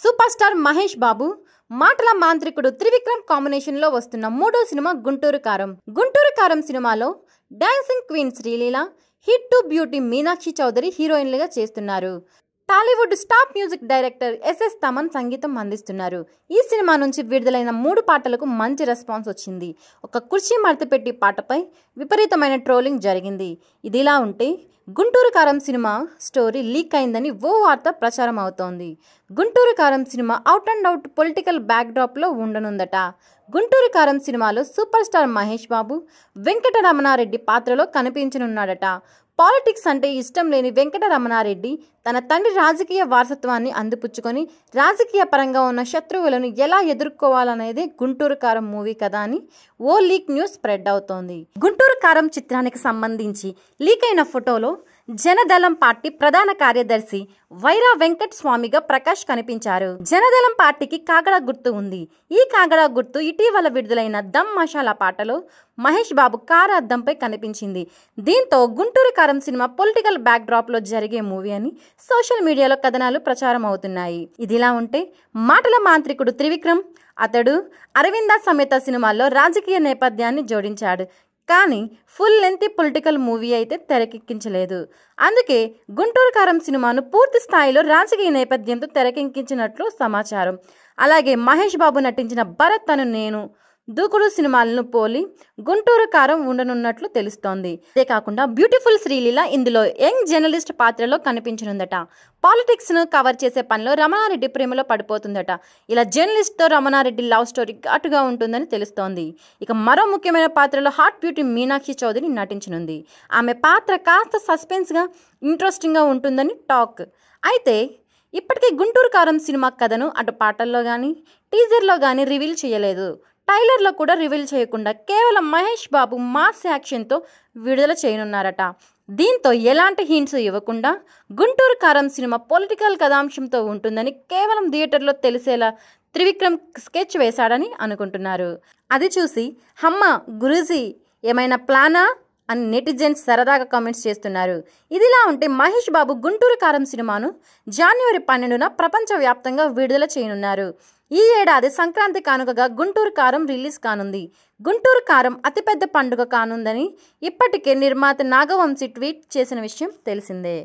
Super star Mahesh బాబు మాటల మాంత్రికుడు Trivikram combination లో వస్తున్న మూడో సినిమా గుంటూరు కారం. గుంటూరు కారం సినిమాలో dancing queen Sreeleela, hit two beauty Meenakshi Chaudhary హీరోయిన్లుగా చేస్తున్నారు. Tollywood star music director SS Thaman సంగీతం అందిస్తున్నారు. ఈ సినిమా నుంచి విడుదలైన 3 పాటలకు మంచి రెస్పాన్స్ వచ్చింది. ఒక కుర్చీ మడతపెట్టి పాటపై విపరీతమైన ట్రోలింగ్ జరిగింది. ఇదిలా ఉంటే Guntur Kaaram cinema story leak అయిందని ఓ వార్త ప్రచారం అవుతోంది. Guntur Kaaram cinema out and out political బ్యాక్డ్రాప్లో ఉండనుందట. గుంటూరు కారం సినిమాలో సూపర్ స్టార్ మహేష్ బాబు వెంకటరమణారెడ్డి పాత్రలో కనిపించనున్నాడట. పాలిటిక్స్ అంటే ఇష్టం లేని వెంకటరమణారెడ్డి తన తండ్రి రాజకీయ వారసత్వాన్ని అందిపుచ్చుకొని రాజకీయ పరంగా ఉన్న శత్రువులను ఎలా ఎదుర్కోవాలనేదే గుంటూరు కారం మూవీ కదా అని ఓ లీక్ న్యూస్ స్ప్రెడ్ అవుతోంది. గుంటూరు కారం చిత్రానికి సంబంధించి లీక్ అయిన ఫోటోలో జనదళం పార్టీ ప్రధాన కార్యదర్శి వైరా వెంకట్ స్వామిగా ప్రకాష్ కనిపించారు. జనదళం పార్టీకి కాగడా గుర్తు ఉంది. ఈ కాగడా గుర్తు ఇటీవల విడుదలైన దమ్ మసాలా పాటలో మహేష్ బాబు కారు అద్దంపై కనిపించింది. దీంతో Guntur Kaaram cinema political back drop లో జరిగే మూవీ అని సోషల్ మీడియాలో కథనాలు ప్రచారం అవుతున్నాయి. ఇదిలా ఉంటే మాటల మాంత్రికుడు త్రివిక్రమ్ అతడు అరవింద సమేత సినిమాల్లో రాజకీయ నేపథ్యాన్ని జోడించాడు. కానీ ఫుల్ లెంత్ పొలిటికల్ మూవీ అయితే తెరకెక్కించలేదు. అందుకే గుంటూరు కారం సినిమాను పూర్తి స్థాయిలో రాజకీయ నేపథ్యంతో తెరకెక్కించినట్లు సమాచారం. అలాగే మహేష్ బాబు నటించిన భరత్ అను నేను, దూకుడు సినిమాలను పోలి గుంటూరు కారం ఉండనున్నట్లు తెలుస్తోంది. అంతేకాకుండా బ్యూటిఫుల్ శ్రీలీల ఇందులో యంగ్ జర్నలిస్ట్ పాత్రలో కనిపించనుందట. పాలిటిక్స్ను కవర్ చేసే పనిలో రమణారెడ్డి ప్రేమలో పడిపోతుందట. ఇలా జర్నలిస్ట్తో రమణారెడ్డి లవ్ స్టోరీ ఘాటుగా ఉంటుందని తెలుస్తోంది. ఇక మరో ముఖ్యమైన పాత్రలో హాట్ బ్యూటీ మీనాక్షి చౌదరి నటించనుంది. ఆమె పాత్ర కాస్త సస్పెన్స్గా ఇంట్రెస్టింగ్గా ఉంటుందని టాక్. అయితే ఇప్పటికీ గుంటూరు కారం సినిమా కథను అటు పాటల్లో కానీ టీజర్లో కానీ రివీల్ చేయలేదు. ట్రైలర్లో కూడా రివీల్ చేయకుండా కేవలం మహేష్ బాబు మాస్ యాక్షన్తో విడుదల చేయనున్నారట. దీంతో ఎలాంటి హింట్స్ ఇవ్వకుండా గుంటూరు కారం సినిమా పొలిటికల్ కథాంశంతో ఉంటుందని కేవలం థియేటర్లో తెలిసేలా త్రివిక్రమ్ స్కెచ్ వేశాడని అనుకుంటున్నారు. అది చూసి హమ్మ గురూజీ ఏమైనా ప్లానా అని నెటిజన్స్ సరదాగా కామెంట్స్ చేస్తున్నారు. ఇదిలా ఉంటే మహేష్ బాబు గుంటూరు కారం సినిమాను జనవరి 12న ప్రపంచవ్యాప్తంగా విడుదల చేయనున్నారు. ఈ ఏడాది సంక్రాంతి కానుకగా గుంటూరు కారం రిలీజ్ కానుంది. గుంటూరు కారం అతిపెద్ద పండుగ కానుందని ఇప్పటికే నిర్మాత నాగవంశీ ట్వీట్ చేసిన విషయం తెలిసిందే.